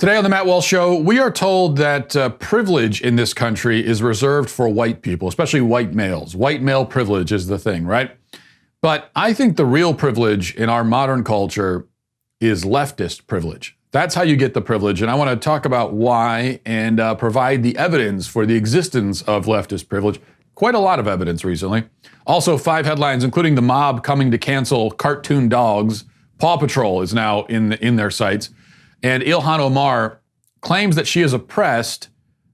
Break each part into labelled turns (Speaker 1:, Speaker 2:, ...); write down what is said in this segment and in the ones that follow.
Speaker 1: Today on the Matt Walsh Show, we are told that privilege in this country is reserved for white people, especially white males. White male privilege is the thing, right? But I think the real privilege in our modern culture is leftist privilege. That's how you get the privilege, and I want to talk about why and provide the evidence for the existence of leftist privilege. Quite a lot of evidence recently. Also, 5 headlines, including the mob coming to cancel cartoon dogs. Paw Patrol is now in their sights. And Ilhan Omar claims that she is oppressed,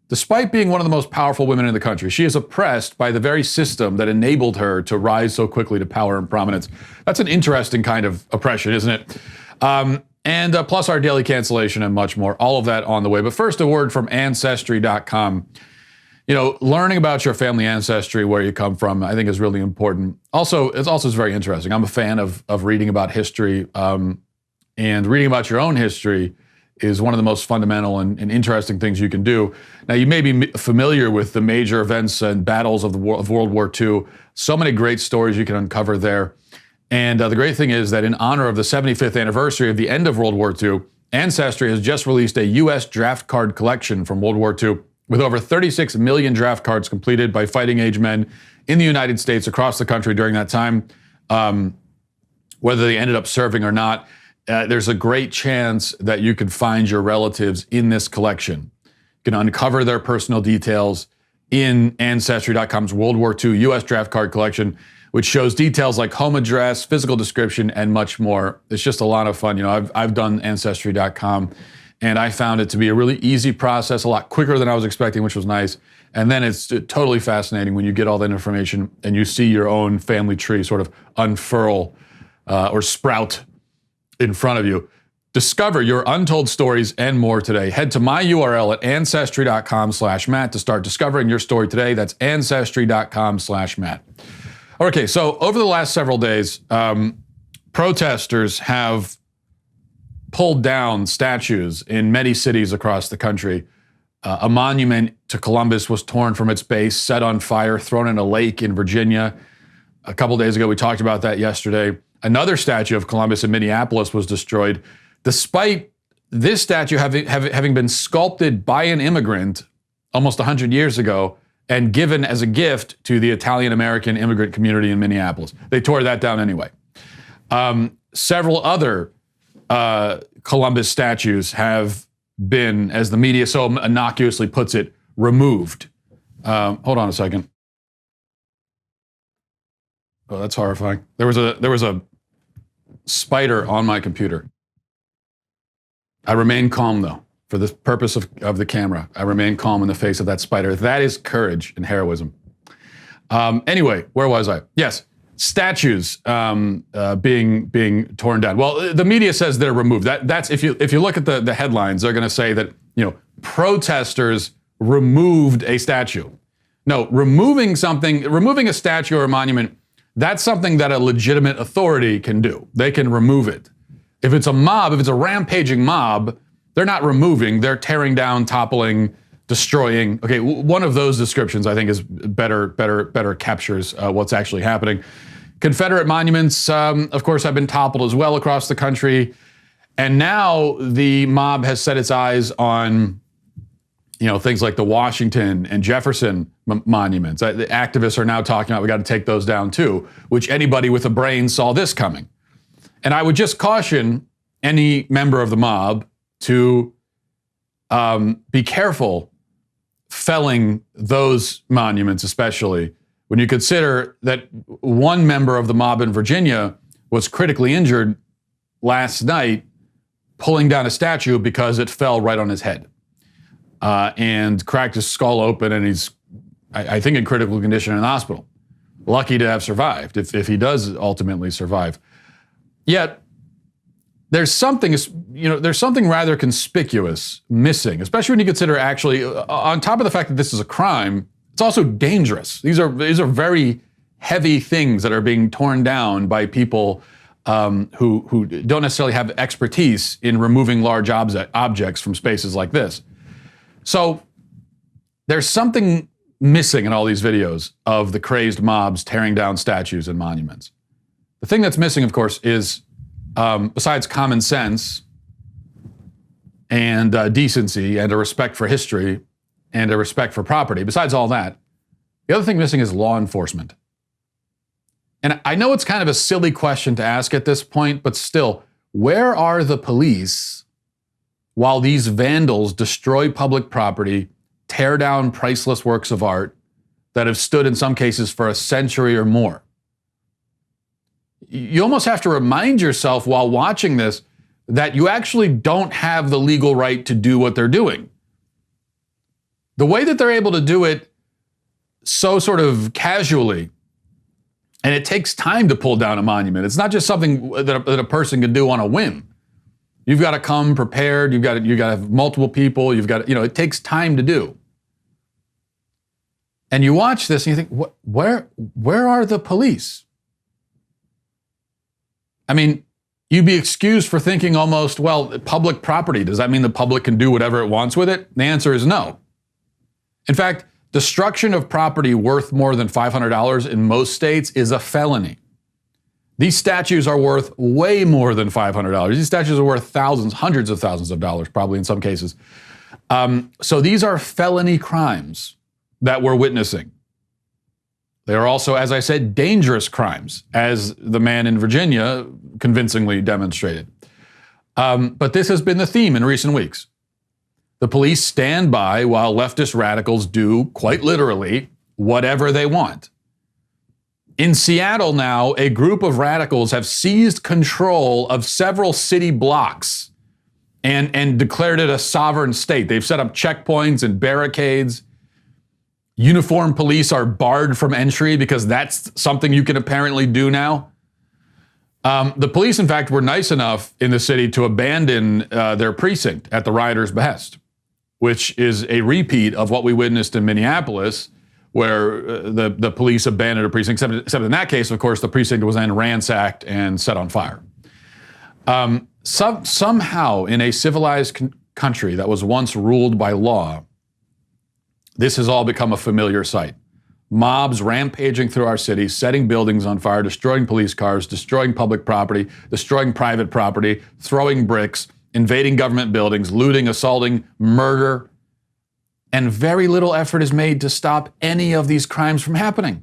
Speaker 1: despite being one of the most powerful women in the country. She is oppressed by the very system that enabled her to rise so quickly to power and prominence. That's an interesting kind of oppression, isn't it? And plus our daily cancellation and much more. All of that on the way. But first, a word from Ancestry.com. You know, learning about your family ancestry, where you come from, I think is really important. Also, it's very interesting. I'm a fan of reading about history. And reading about your own history is one of the most fundamental and interesting things you can do. Now, you may be familiar with the major events and battles of World War II. So many great stories you can uncover there. And the great thing is that in honor of the 75th anniversary of the end of World War II, Ancestry has just released a U.S. draft card collection from World War II with over 36 million draft cards completed by fighting-age men in the United States across the country during that time, whether they ended up serving or not. There's a great chance that you could find your relatives in this collection. You can uncover their personal details in Ancestry.com's World War II U.S. draft card collection, which shows details like home address, physical description, and much more. It's just a lot of fun. You know, I've done Ancestry.com, and I found it to be a really easy process, a lot quicker than I was expecting, which was nice. And then it's totally fascinating when you get all that information and you see your own family tree sort of unfurl or sprout in front of you. Discover your untold stories and more today. Head to my URL at ancestry.com/Matt to start discovering your story today. That's ancestry.com/Matt. Okay, so over the last several days, protesters have pulled down statues in many cities across the country. A monument to Columbus was torn from its base, set on fire, thrown in a lake in Virginia. A couple days ago, we talked about that yesterday. Another statue of Columbus in Minneapolis was destroyed, despite this statue having been sculpted by an immigrant almost 100 years ago and given as a gift to the Italian-American immigrant community in Minneapolis. They tore that down anyway. Several other Columbus statues have been, as the media so innocuously puts it, removed. Hold on a second. Oh, that's horrifying. There was a spider on my computer. I remain calm, though, for the purpose of the camera. I remain calm in the face of that spider. That is courage and heroism. Anyway, where was I? Yes, statues being torn down. Well, the media says they're removed. That's if you look at the headlines, they're going to say that, you know, protesters removed a statue. No, removing a statue or a monument, that's something that a legitimate authority can do. They can remove it. If it's a mob, if it's a rampaging mob, they're not removing, they're tearing down, toppling, destroying. Okay, one of those descriptions I think is better captures what's actually happening. Confederate monuments, of course, have been toppled as well across the country. And now the mob has set its eyes on, you know, things like the Washington and Jefferson monuments. The activists are now talking about we got to take those down too, which anybody with a brain saw this coming. And I would just caution any member of the mob to be careful felling those monuments, especially when you consider that one member of the mob in Virginia was critically injured last night pulling down a statue because it fell right on his head. And cracked his skull open, and he's, I think, in critical condition in the hospital. Lucky to have survived, if he does ultimately survive. Yet, there's something rather conspicuous missing, especially when you consider actually, on top of the fact that this is a crime, it's also dangerous. These are very heavy things that are being torn down by people who don't necessarily have expertise in removing large objects from spaces like this. So there's something missing in all these videos of the crazed mobs tearing down statues and monuments. The thing that's missing, of course, is besides common sense, and decency and a respect for history and a respect for property. Besides all that, the other thing missing is law enforcement. And I know it's kind of a silly question to ask at this point, but still, where are the police while these vandals destroy public property, tear down priceless works of art that have stood in some cases for a century or more? You almost have to remind yourself while watching this that you actually don't have the legal right to do what they're doing. The way that they're able to do it so sort of casually, and it takes time to pull down a monument. It's not just something that a person can do on a whim. You've got to come prepared. You've got to have multiple people. It takes time to do. And you watch this and you think, where are the police? I mean, you'd be excused for thinking almost, well, public property, does that mean the public can do whatever it wants with it? The answer is no. In fact, destruction of property worth more than $500 in most states is a felony. These statues are worth way more than $500. These statues are worth thousands, hundreds of thousands of dollars, probably in some cases. So these are felony crimes that we're witnessing. They are also, as I said, dangerous crimes, as the man in Virginia convincingly demonstrated. But this has been the theme in recent weeks. The police stand by while leftist radicals do, quite literally, whatever they want. In Seattle now, a group of radicals have seized control of several city blocks and declared it a sovereign state. They've set up checkpoints and barricades. Uniformed police are barred from entry because that's something you can apparently do now. The police, in fact, were nice enough in the city to abandon their precinct at the rioters' behest, which is a repeat of what we witnessed in Minneapolis, where the police abandoned a precinct, except in that case, of course, the precinct was then ransacked and set on fire. Somehow, in a civilized country that was once ruled by law, this has all become a familiar sight. Mobs rampaging through our cities, setting buildings on fire, destroying police cars, destroying public property, destroying private property, throwing bricks, invading government buildings, looting, assaulting, murder. And very little effort is made to stop any of these crimes from happening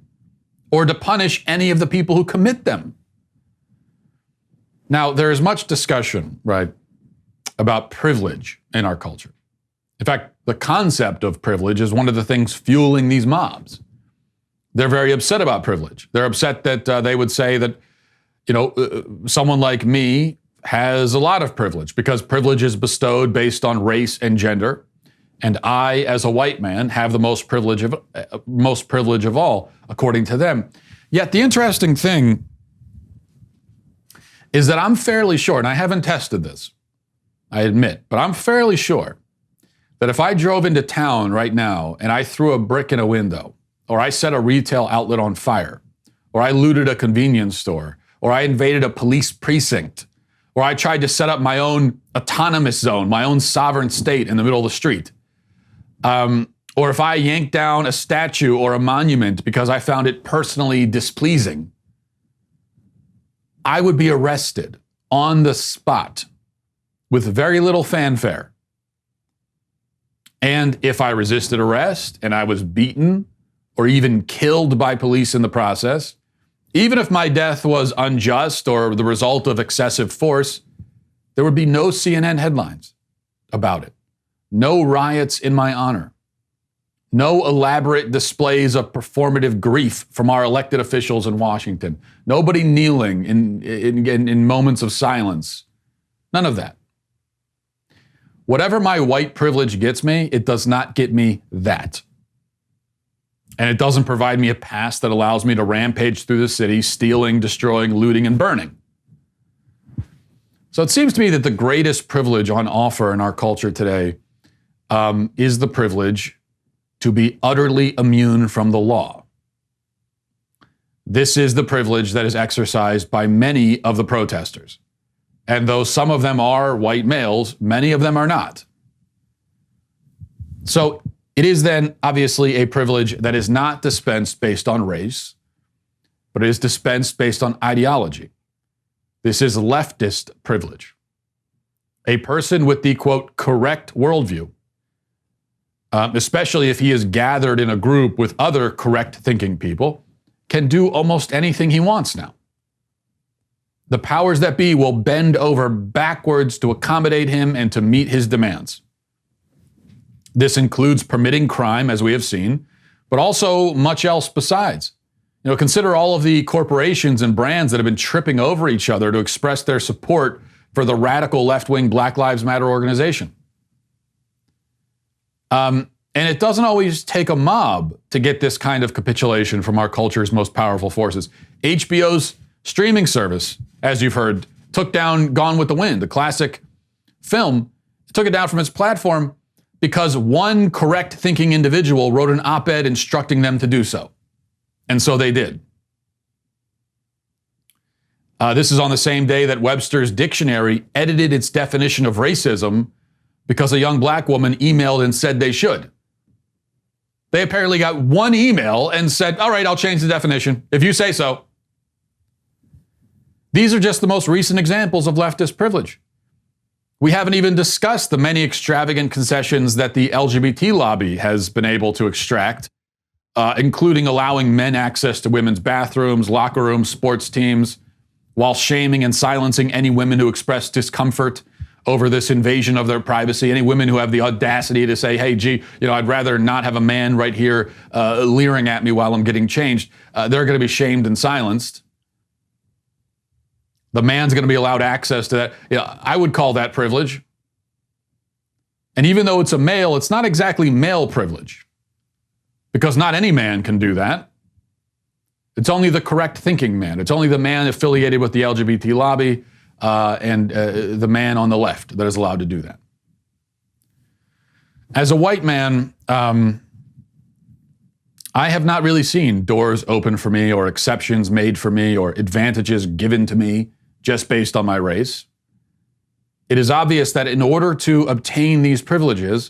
Speaker 1: or to punish any of the people who commit them. Now, there is much discussion, right, about privilege in our culture. In fact, the concept of privilege is one of the things fueling these mobs. They're very upset about privilege. They're upset that they would say that, someone like me has a lot of privilege because privilege is bestowed based on race and gender. And I, as a white man, have the most privilege of all, according to them. Yet the interesting thing is that I'm fairly sure, and I haven't tested this, I admit, but I'm fairly sure that if I drove into town right now and I threw a brick in a window, or I set a retail outlet on fire, or I looted a convenience store, or I invaded a police precinct, or I tried to set up my own autonomous zone, my own sovereign state in the middle of the street, or if I yanked down a statue or a monument because I found it personally displeasing, I would be arrested on the spot with very little fanfare. And if I resisted arrest and I was beaten or even killed by police in the process, even if my death was unjust or the result of excessive force, there would be no CNN headlines about it. No riots in my honor. No elaborate displays of performative grief from our elected officials in Washington. Nobody kneeling in moments of silence. None of that. Whatever my white privilege gets me, it does not get me that. And it doesn't provide me a pass that allows me to rampage through the city, stealing, destroying, looting, and burning. So it seems to me that the greatest privilege on offer in our culture today is the privilege to be utterly immune from the law. This is the privilege that is exercised by many of the protesters. And though some of them are white males, many of them are not. So it is then obviously a privilege that is not dispensed based on race, but it is dispensed based on ideology. This is leftist privilege. A person with the, quote, correct worldview, especially if he is gathered in a group with other correct thinking people, can do almost anything he wants now. The powers that be will bend over backwards to accommodate him and to meet his demands. This includes permitting crime, as we have seen, but also much else besides. Consider all of the corporations and brands that have been tripping over each other to express their support for the radical left-wing Black Lives Matter organization. And it doesn't always take a mob to get this kind of capitulation from our culture's most powerful forces. HBO's streaming service, as you've heard, took down Gone with the Wind, the classic film, took it down from its platform because one correct-thinking individual wrote an op-ed instructing them to do so. And so they did. This is on the same day that Webster's dictionary edited its definition of racism because a young black woman emailed and said they should. They apparently got one email and said, all right, I'll change the definition if you say so. These are just the most recent examples of leftist privilege. We haven't even discussed the many extravagant concessions that the LGBT lobby has been able to extract, including allowing men access to women's bathrooms, locker rooms, sports teams, while shaming and silencing any women who express discomfort over this invasion of their privacy, any women who have the audacity to say, hey, gee, I'd rather not have a man right here leering at me while I'm getting changed. They're going to be shamed and silenced. The man's going to be allowed access to that. I would call that privilege. And even though it's a male, it's not exactly male privilege, because not any man can do that. It's only the correct thinking man. It's only the man affiliated with the LGBT lobby and the man on the left that is allowed to do that. As a white man, I have not really seen doors open for me or exceptions made for me or advantages given to me just based on my race. It is obvious that in order to obtain these privileges,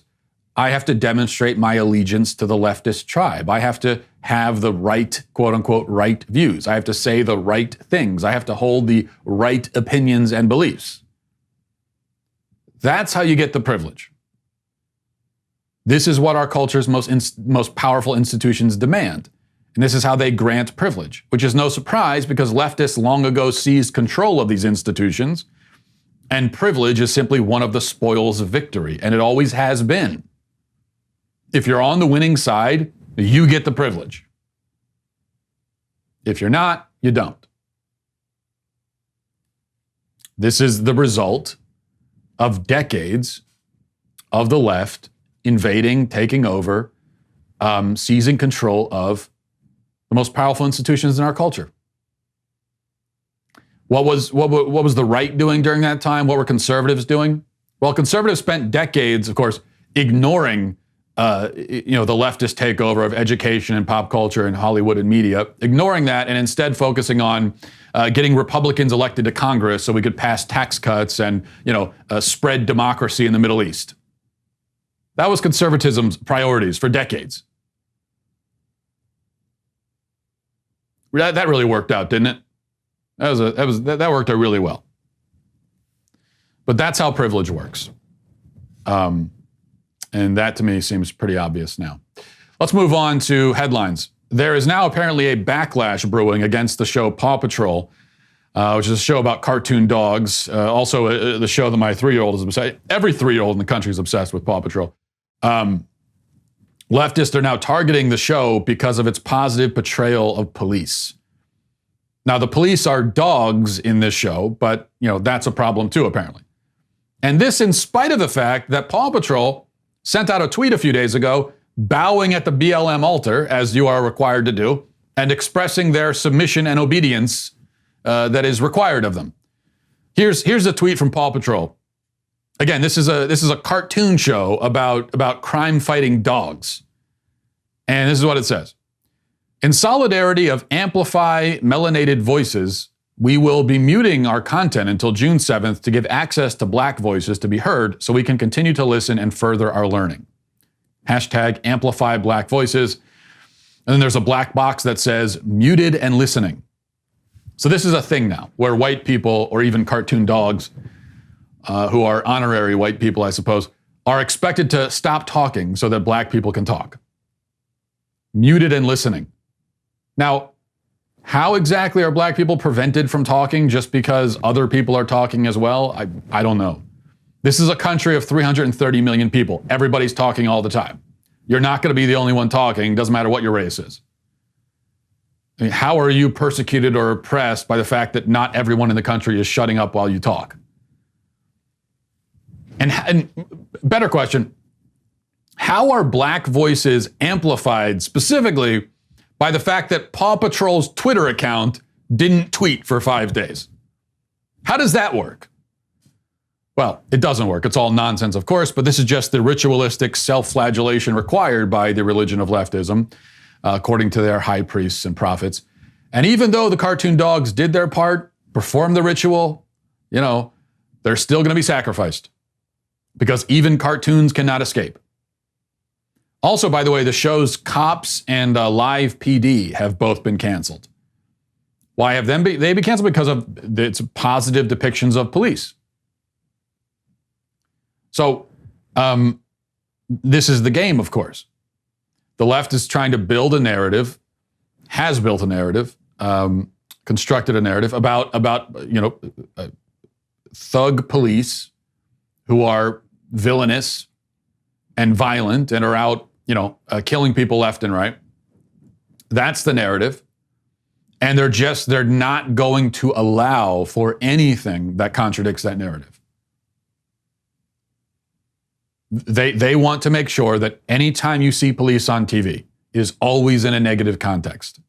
Speaker 1: I have to demonstrate my allegiance to the leftist tribe. I have to have the right, quote unquote, right views. I have to say the right things. I have to hold the right opinions and beliefs. That's how you get the privilege. This is what our culture's most powerful institutions demand. And this is how they grant privilege, which is no surprise because leftists long ago seized control of these institutions, and privilege is simply one of the spoils of victory, and it always has been. If you're on the winning side, you get the privilege. If you're not, you don't. This is the result of decades of the left invading, taking over, seizing control of the most powerful institutions in our culture. What was the right doing during that time? What were conservatives doing? Well, conservatives spent decades, of course, ignoring the leftist takeover of education and pop culture and Hollywood and media, ignoring that and instead focusing on getting Republicans elected to Congress so we could pass tax cuts and, spread democracy in the Middle East. That was conservatism's priorities for decades. That really worked out, didn't it? That worked out really well. But that's how privilege works. And that to me seems pretty obvious now. Let's move on to headlines. There is now apparently a backlash brewing against the show Paw Patrol, which is a show about cartoon dogs. Also, the show that my 3-year-old is obsessed. Every 3-year-old in the country is obsessed with Paw Patrol. Leftists are now targeting the show because of its positive portrayal of police. Now, the police are dogs in this show, but that's a problem too, apparently. And this in spite of the fact that Paw Patrol sent out a tweet a few days ago bowing at the BLM altar, as you are required to do, and expressing their submission and obedience that is required of them. Here's a tweet from Paw Patrol. Again, this is a cartoon show about crime-fighting dogs. And this is what it says. In solidarity of Amplify Melanated Voices, we will be muting our content until June 7th to give access to Black voices to be heard so we can continue to listen and further our learning. Hashtag Amplify Black Voices. And then there's a black box that says muted and listening. So this is a thing now where white people or even cartoon dogs who are honorary white people, I suppose, are expected to stop talking so that black people can talk. Muted and listening. Now, how exactly are black people prevented from talking just because other people are talking as well? I don't know. This is a country of 330 million people. Everybody's talking all the time. You're not going to be the only one talking, doesn't matter what your race is. I mean, how are you persecuted or oppressed by the fact that not everyone in the country is shutting up while you talk? And better question, how are black voices amplified specifically by the fact that Paw Patrol's Twitter account didn't tweet for 5 days? How does that work? Well, it doesn't work. It's all nonsense, of course, but this is just the ritualistic self-flagellation required by the religion of leftism, according to their high priests and prophets. And even though the cartoon dogs did their part, performed the ritual, they're still going to be sacrificed because even cartoons cannot escape. Also, by the way, the shows Cops and Live PD have both been canceled. Why have they been canceled? Because of its positive depictions of police. So this is the game, of course. The left is trying to build a narrative, has built a narrative, constructed a narrative about thug police who are villainous and violent and are out, killing people left and right. That's the narrative. And they're not going to allow for anything that contradicts that narrative. They want to make sure that anytime you see police on TV, it is always in a negative context.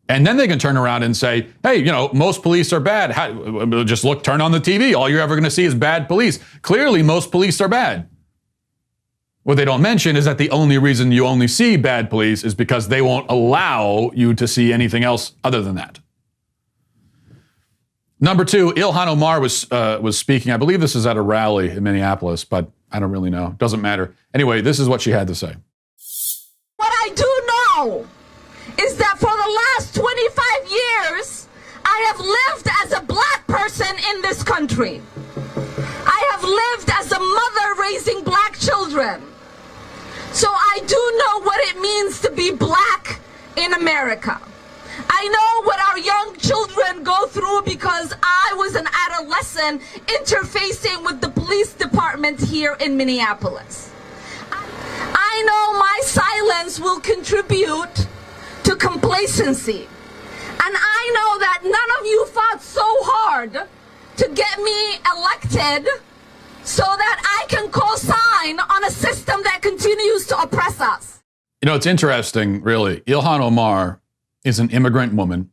Speaker 1: And then they can turn around and say, hey, most police are bad. Just turn on the TV. All you're ever going to see is bad police. Clearly, most police are bad. What they don't mention is that the only reason you only see bad police is because they won't allow you to see anything else other than that. Number two, Ilhan Omar was speaking. I believe this is at a rally in Minneapolis, but I don't really know. Doesn't matter. Anyway, this is what she had to say.
Speaker 2: What I do know is that for the last 25 years, I have lived as a black person in this country. I have lived as a mother raising black children. So I do know what it means to be black in America. I know what our young children go through because I was an adolescent interfacing with the police department here in Minneapolis. I know my silence will contribute to complacency. And I know that none of you fought so hard to get me elected so that I can co-sign on a system that continues to oppress us.
Speaker 1: It's interesting, really. Ilhan Omar is an immigrant woman,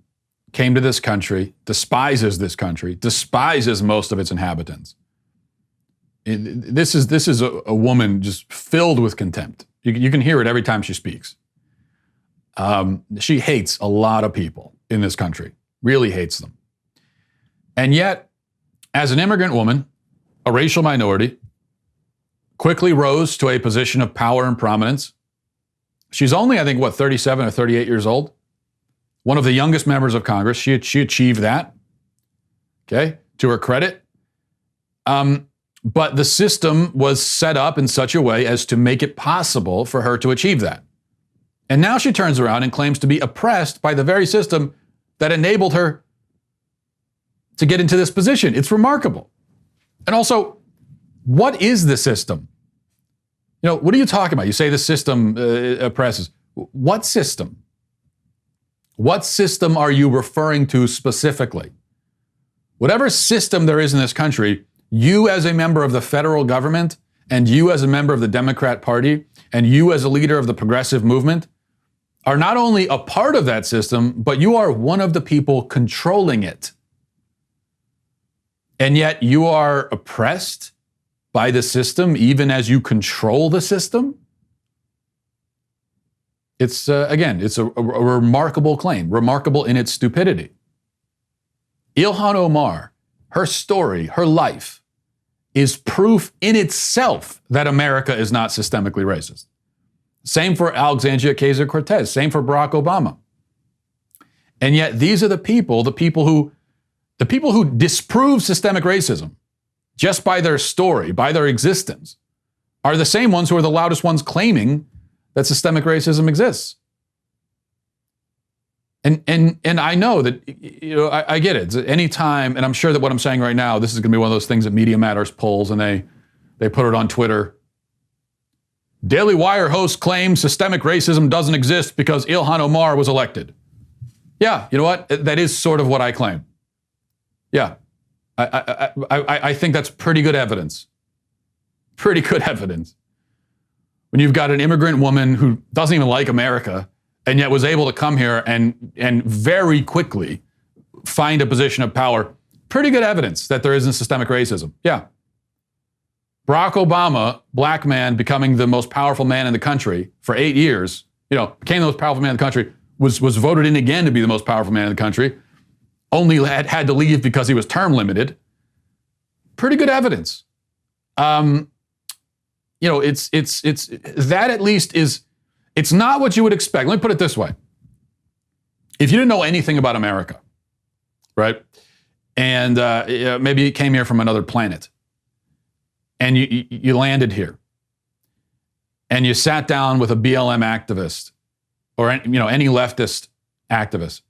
Speaker 1: came to this country, despises this country, despises most of its inhabitants. This is a woman just filled with contempt. You can hear it every time she speaks. She hates a lot of people in this country, really hates them. And yet, as an immigrant woman, a racial minority, quickly rose to a position of power and prominence. She's only, I think, 37 or 38 years old. One of the youngest members of Congress. She achieved that, okay, to her credit. But the system was set up in such a way as to make it possible for her to achieve that. And now she turns around and claims to be oppressed by the very system that enabled her to get into this position. It's remarkable. And also, what is the system? What are you talking about? You say the system oppresses. What system? What system are you referring to specifically? Whatever system there is in this country, you as a member of the federal government, and you as a member of the Democrat Party, and you as a leader of the progressive movement, are not only a part of that system, but you are one of the people controlling it. And yet you are oppressed by the system even as you control the system? It's, it's a remarkable claim, remarkable in its stupidity. Ilhan Omar, her story, her life, is proof in itself that America is not systemically racist. Same for Alexandria Ocasio-Cortez, same for Barack Obama. And yet these are the people who The people who disprove systemic racism just by their story, by their existence, are the same ones who are the loudest ones claiming that systemic racism exists. And I know that, I get it. Anytime, and I'm sure that what I'm saying right now, this is going to be one of those things that Media Matters pulls and they put it on Twitter. Daily Wire host claims systemic racism doesn't exist because Ilhan Omar was elected. Yeah, you know what? That is sort of what I claim. Yeah, I think that's pretty good evidence. Pretty good evidence. When you've got an immigrant woman who doesn't even like America and yet was able to come here and very quickly find a position of power, pretty good evidence that there isn't systemic racism. Yeah. Barack Obama, black man, becoming the most powerful man in the country for 8 years, became the most powerful man in the country, was voted in again to be the most powerful man in the country, only had to leave because he was term limited. Pretty good evidence. It's that at least is, it's not what you would expect. Let me put it this way. If you didn't know anything about America, right? And maybe you came here from another planet and you landed here and you sat down with a BLM activist or any leftist activist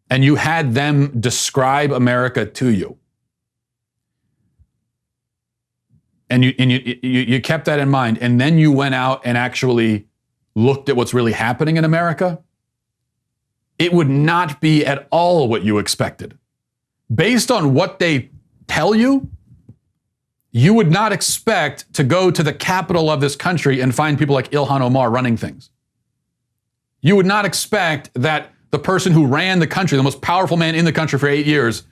Speaker 1: and you had them describe America to you. And you kept that in mind, and then you went out and actually looked at what's really happening in America, it would not be at all what you expected. Based on what they tell you, you would not expect to go to the capital of this country and find people like Ilhan Omar running things. You would not expect that the person who ran the country, the most powerful man in the country for 8 years,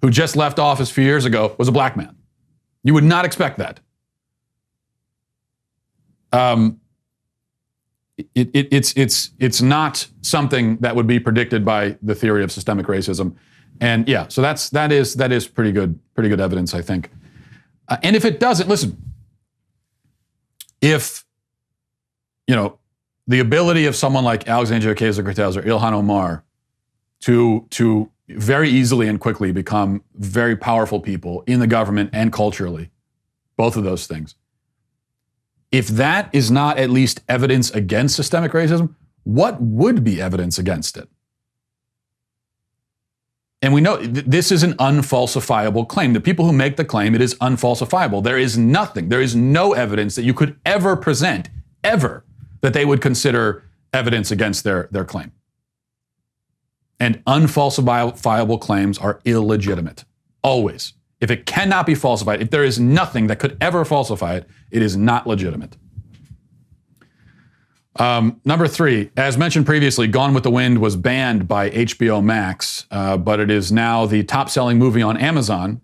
Speaker 1: who just left office a few years ago, was a black man. You would not expect that. It's not something that would be predicted by the theory of systemic racism, and yeah, so that is pretty good evidence, I think. And if it doesn't, listen, if the ability of someone like Alexandria Ocasio-Cortez or Ilhan Omar to very easily and quickly become very powerful people in the government and culturally, both of those things. If that is not at least evidence against systemic racism, what would be evidence against it? And we know this is an unfalsifiable claim. The people who make the claim, it is unfalsifiable. There is no evidence that you could ever present, ever, that they would consider evidence against their claim. And unfalsifiable claims are illegitimate, always. If it cannot be falsified, if there is nothing that could ever falsify it, it is not legitimate. Number 3, as mentioned previously, Gone with the Wind was banned by HBO Max, but it is now the top-selling movie on Amazon.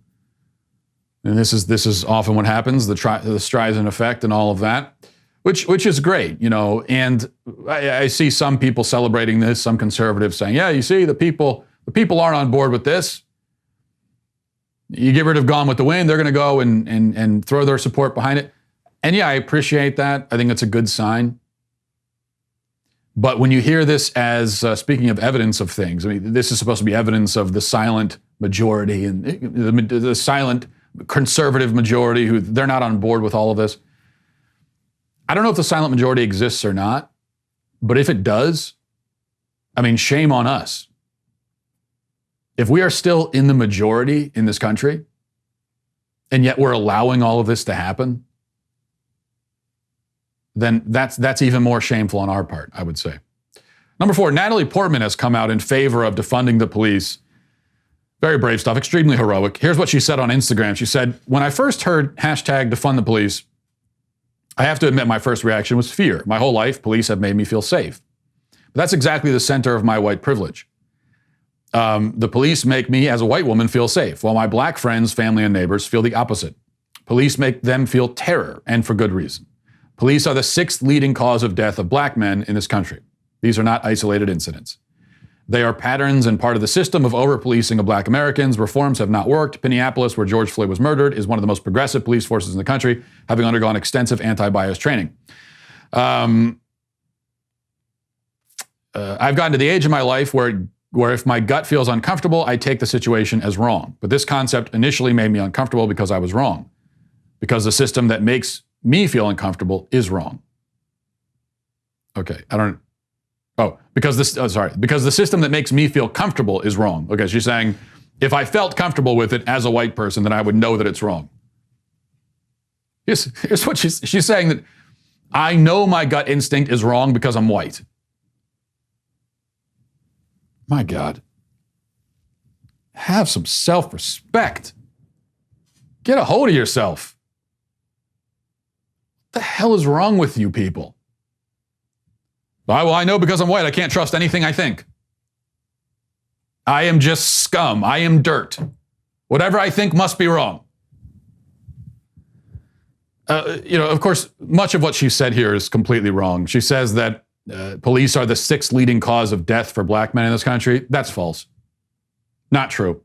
Speaker 1: And this is often what happens, the Streisand effect and all of that, which is great, And I see some people celebrating this, some conservatives saying, yeah, you see, the people aren't on board with this. You get rid of Gone with the Wind, they're going to go and throw their support behind it. And yeah, I appreciate that. I think that's a good sign. But when you hear this as, speaking of evidence of things, I mean, this is supposed to be evidence of the silent majority and the silent conservative majority who they're not on board with all of this. I don't know if the silent majority exists or not, but if it does, I mean, shame on us. If we are still in the majority in this country, and yet we're allowing all of this to happen, then that's even more shameful on our part, I would say. Number 4, Natalie Portman has come out in favor of defunding the police. Very brave stuff, extremely heroic. Here's what she said on Instagram. She said, when I first heard hashtag defund the police, I have to admit my first reaction was fear. My whole life, police have made me feel safe. But that's exactly the center of my white privilege. The police make me, as a white woman, feel safe, while my black friends, family, and neighbors feel the opposite. Police make them feel terror, and for good reason. Police are the 6th leading cause of death of black men in this country. These are not isolated incidents. They are patterns and part of the system of over-policing of black Americans. Reforms have not worked. Minneapolis, where George Floyd was murdered, is one of the most progressive police forces in the country, having undergone extensive anti-bias training. I've gotten to the age in my life where where if my gut feels uncomfortable, I take the situation as wrong. But this concept initially made me uncomfortable because I was wrong. Because the system that makes me feel uncomfortable is wrong. Okay, because the system that makes me feel comfortable is wrong. Okay, she's saying, if I felt comfortable with it as a white person, then I would know that it's wrong. Here's what she's saying, that I know my gut instinct is wrong because I'm white. My God. Have some self-respect. Get a hold of yourself. What the hell is wrong with you people? Well, I know because I'm white, I can't trust anything I think. I am just scum. I am dirt. Whatever I think must be wrong. Of course, much of what she said here is completely wrong. She says that police are the 6th leading cause of death for black men in this country. That's false. Not true.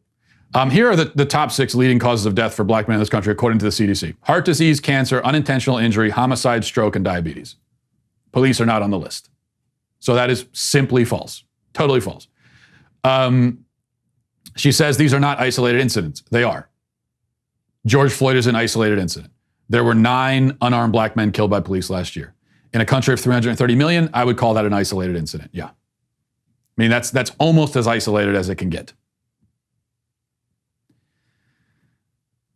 Speaker 1: Here are the top 6 leading causes of death for black men in this country, according to the CDC. Heart disease, cancer, unintentional injury, homicide, stroke, and diabetes. Police are not on the list. So that is simply false. Totally false. She says these are not isolated incidents. They are. George Floyd is an isolated incident. There were 9 unarmed black men killed by police last year. In a country of 330 million, I would call that an isolated incident. Yeah. I mean, that's almost as isolated as it can get.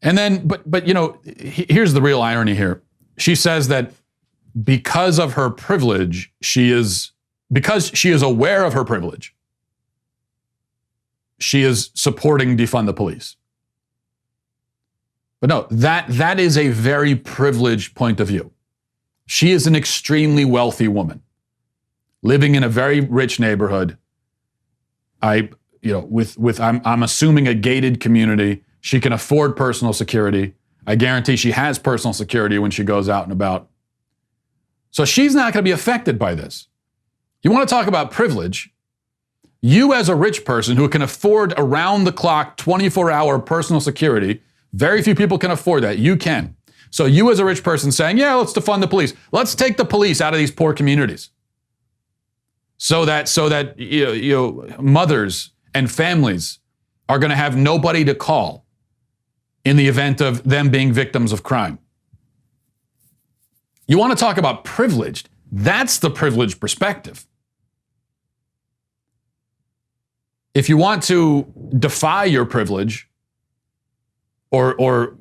Speaker 1: And then, but here's the real irony here. She says that because of her privilege, because she is aware of her privilege, she is supporting defund the police. But no, that is a very privileged point of view. She is an extremely wealthy woman living in a very rich neighborhood. I'm assuming a gated community. She can afford personal security. I guarantee she has personal security when she goes out and about. So she's not going to be affected by this. You want to talk about privilege? You as a rich person who can afford around-the-clock, 24-hour personal security, very few people can afford that. You can. So you as a rich person saying, yeah, let's defund the police. Let's take the police out of these poor communities. So that mothers and families are going to have nobody to call in the event of them being victims of crime. You want to talk about privileged? That's the privileged perspective. If you want to defy your privilege or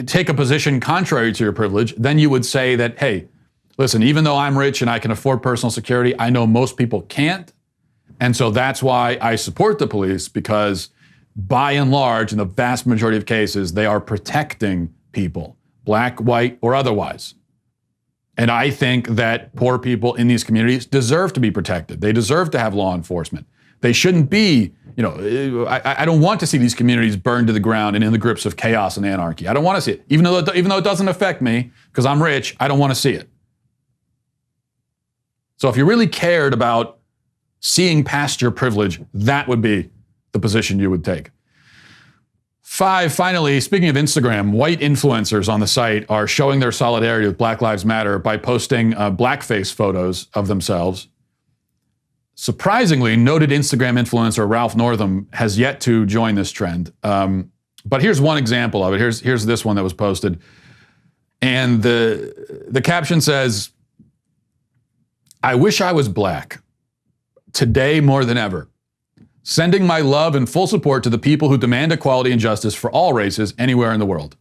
Speaker 1: take a position contrary to your privilege, then you would say that, hey, listen, even though I'm rich and I can afford personal security, I know most people can't. And so that's why I support the police, because by and large, in the vast majority of cases, they are protecting people, black, white, or otherwise. And I think that poor people in these communities deserve to be protected. They deserve to have law enforcement. They shouldn't be, I don't want to see these communities burned to the ground and in the grips of chaos and anarchy. I don't want to see it. Even though it doesn't affect me, because I'm rich, I don't want to see it. So if you really cared about seeing past your privilege, that would be the position you would take. 5, finally, speaking of Instagram, white influencers on the site are showing their solidarity with Black Lives Matter by posting blackface photos of themselves. Surprisingly, noted Instagram influencer Ralph Northam has yet to join this trend. But here's one example of it. Here's this one that was posted. And the caption says, "I wish I was black. Today more than ever. Sending my love and full support to the people who demand equality and justice for all races anywhere in the world.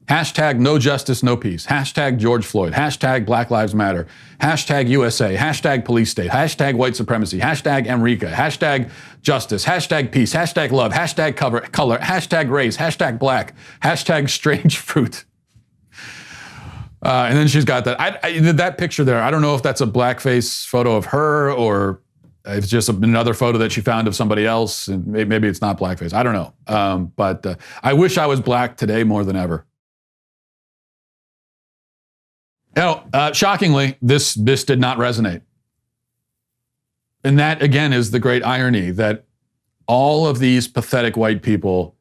Speaker 1: Hashtag no justice, no peace. Hashtag George Floyd. Hashtag Black Lives Matter. Hashtag USA. Hashtag police state. Hashtag white supremacy. Hashtag America. Hashtag justice. Hashtag peace. Hashtag love. Hashtag color. Hashtag race. Hashtag black. Hashtag strange fruit." And then she's got that picture there. I don't know if that's a blackface photo of her or it's just another photo that she found of somebody else. And maybe it's not blackface. I don't know. But I wish I was black today more than ever. Shockingly, this did not resonate. And that, again, is the great irony that all of these pathetic white people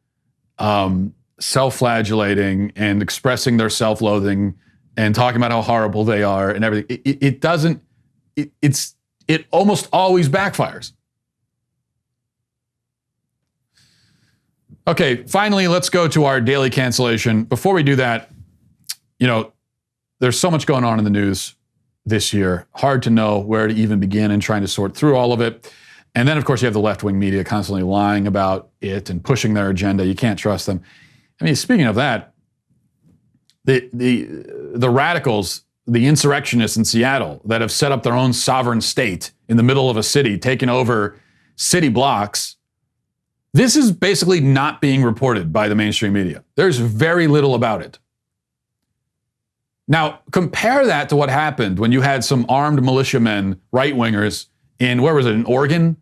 Speaker 1: self-flagellating and expressing their self-loathing and talking about how horrible they are and everything, it almost always backfires. Okay, finally, let's go to our daily cancellation. Before we do that, there's so much going on in the news this year. Hard to know where to even begin in trying to sort through all of it. And then, of course, you have the left-wing media constantly lying about it and pushing their agenda. You can't trust them. I mean, speaking of that, the radicals, the insurrectionists in Seattle that have set up their own sovereign state in the middle of a city, taken over city blocks, this is basically not being reported by the mainstream media. There's very little about it. Now, compare that to what happened when you had some armed militiamen, right-wingers, in Oregon?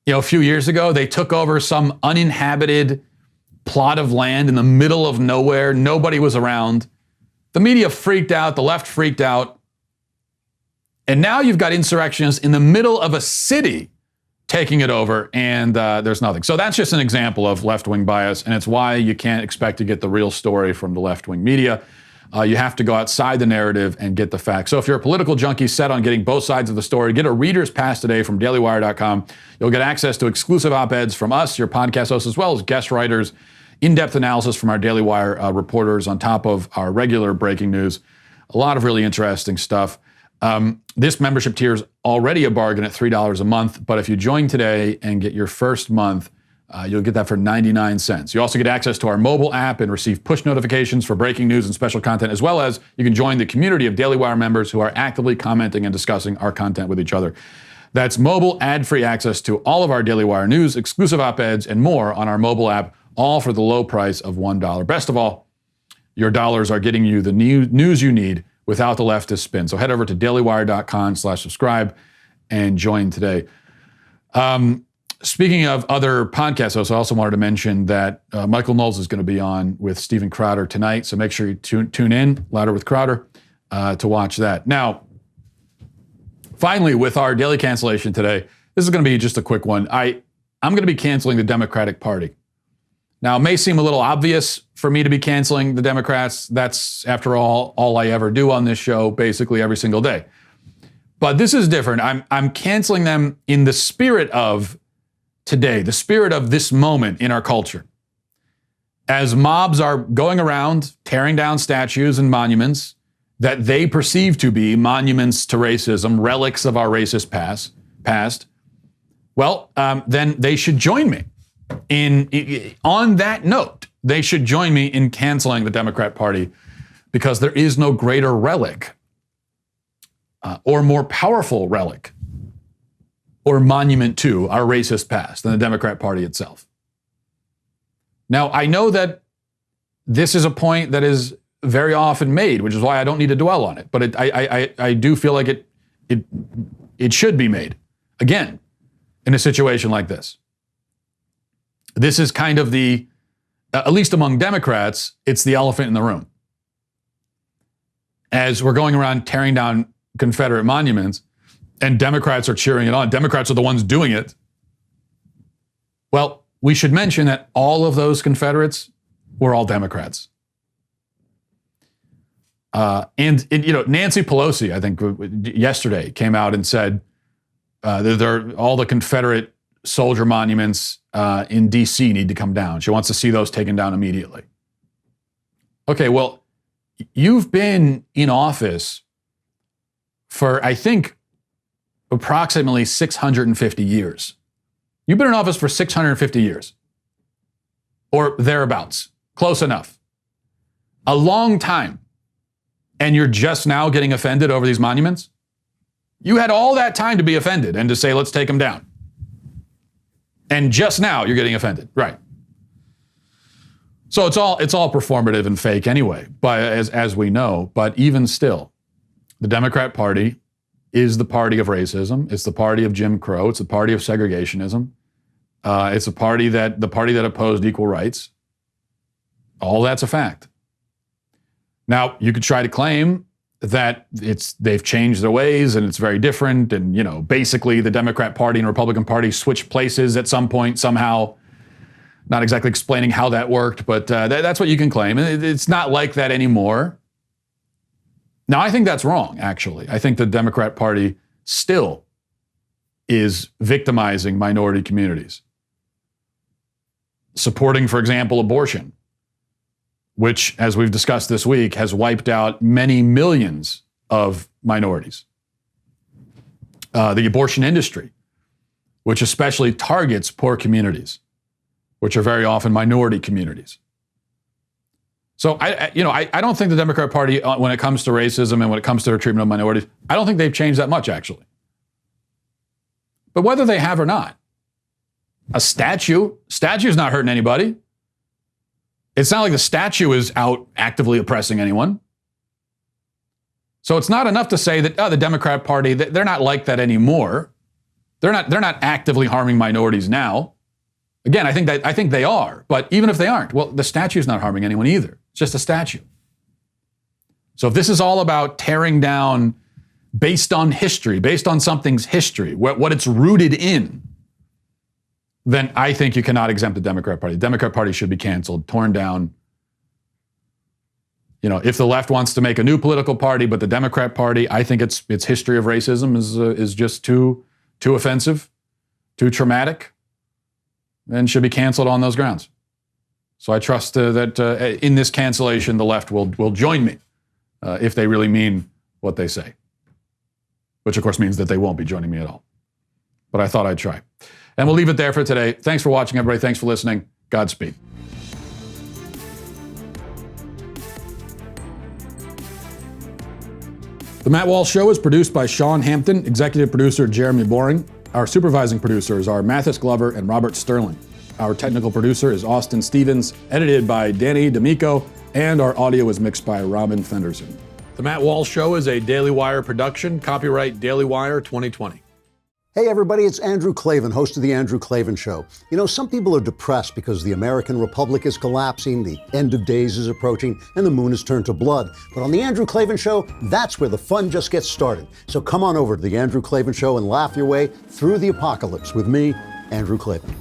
Speaker 1: A few years ago, they took over some uninhabited plot of land in the middle of nowhere. Nobody was around. The media freaked out. The left freaked out. And now you've got insurrectionists in the middle of a city taking it over, and there's nothing. So that's just an example of left-wing bias, and it's why you can't expect to get the real story from the left-wing media. You have to go outside the narrative and get the facts. So if you're a political junkie set on getting both sides of the story, get a reader's pass today from dailywire.com. You'll get access to exclusive op-eds from us, your podcast hosts, as well as guest writers, in-depth analysis from our Daily Wire reporters on top of our regular breaking news. A lot of really interesting stuff. This membership tier is already a bargain at $3 a month, but if you join today and get your first month, you'll get that for 99 cents. You also get access to our mobile app and receive push notifications for breaking news and special content, as well as you can join the community of Daily Wire members who are actively commenting and discussing our content with each other. That's mobile ad-free access to all of our Daily Wire news, exclusive op-eds, and more on our mobile app, all for the low price of $1. Best of all, your dollars are getting you the news you need without the leftist spin. So head over to dailywire.com/subscribe and join today. Speaking of other podcast hosts, I also wanted to mention that Michael Knowles is going to be on with Steven Crowder tonight. So make sure you tune in, Louder with Crowder, to watch that. Now, finally, with our daily cancellation today, this is going to be just a quick one. I'm going to be canceling the Democratic Party. Now, it may seem a little obvious for me to be canceling the Democrats. That's, after all I ever do on this show, basically every single day. But this is different. I'm canceling them in the spirit of today, the spirit of this moment in our culture. As mobs are going around tearing down statues and monuments that they perceive to be monuments to racism, relics of our racist past, well, then they should join me. On that note, they should join me in canceling the Democrat Party, because there is no greater relic or more powerful relic or monument to our racist past than the Democrat Party itself. Now, I know that this is a point that is very often made, which is why I don't need to dwell on it, but I do feel like it should be made again in a situation like this. This is kind of at least among Democrats, it's the elephant in the room. As we're going around tearing down Confederate monuments, and Democrats are cheering it on. Democrats are the ones doing it. Well, we should mention that all of those Confederates were all Democrats. And Nancy Pelosi, I think yesterday, came out and said all the Confederate soldier monuments in D.C. need to come down. She wants to see those taken down immediately. Okay, well, you've been in office for, I think, approximately 650 years. You've been in office for 650 years. Or thereabouts. Close enough. A long time. And you're just now getting offended over these monuments? You had all that time to be offended and to say, let's take them down. And just now you're getting offended. Right. So it's all performative and fake anyway, but as we know. But even still, the Democrat Party is the party of racism. It's the party of Jim Crow. It's the party of segregationism. It's the party that opposed equal rights. All that's a fact. Now, you could try to claim that they've changed their ways and it's very different, and basically the Democrat Party and Republican Party switched places at some point somehow. Not exactly explaining how that worked, but that's what you can claim. And it's not like that anymore. Now, I think that's wrong, actually. I think the Democrat Party still is victimizing minority communities. supporting, for example, abortion, which, as we've discussed this week, has wiped out many millions of minorities. The abortion industry, which especially targets poor communities, which are very often minority communities. So I don't think the Democrat Party, when it comes to racism and when it comes to their treatment of minorities, I don't think they've changed that much, actually. But whether they have or not, a statue's not hurting anybody. It's not like the statue is out actively oppressing anyone. So it's not enough to say that the Democrat Party, they're not like that anymore. They're not actively harming minorities now. Again, I think they are, but even if they aren't, well, the statue's not harming anyone either. It's just a statue. So if this is all about tearing down based on history, based on something's history, what it's rooted in, then I think you cannot exempt the Democrat Party. The Democrat Party should be canceled, torn down. If the left wants to make a new political party, but the Democrat Party, I think its history of racism is just too offensive, too traumatic, and should be canceled on those grounds. So I trust that in this cancellation, the left will join me if they really mean what they say, which of course means that they won't be joining me at all. But I thought I'd try. And we'll leave it there for today. Thanks for watching, everybody. Thanks for listening. Godspeed. The Matt Walsh Show is produced by Sean Hampton, executive producer Jeremy Boring. Our supervising producers are Mathis Glover and Robert Sterling. Our technical producer is Austin Stevens, edited by Danny D'Amico, and our audio is mixed by Robin Fenderson. The Matt Walsh Show is a Daily Wire production, copyright Daily Wire 2020.
Speaker 3: Hey everybody, it's Andrew Klavan, host of The Andrew Klavan Show. Some people are depressed because the American Republic is collapsing, the end of days is approaching, and the moon has turned to blood. But on The Andrew Klavan Show, that's where the fun just gets started. So come on over to The Andrew Klavan Show and laugh your way through the apocalypse with me, Andrew Klavan.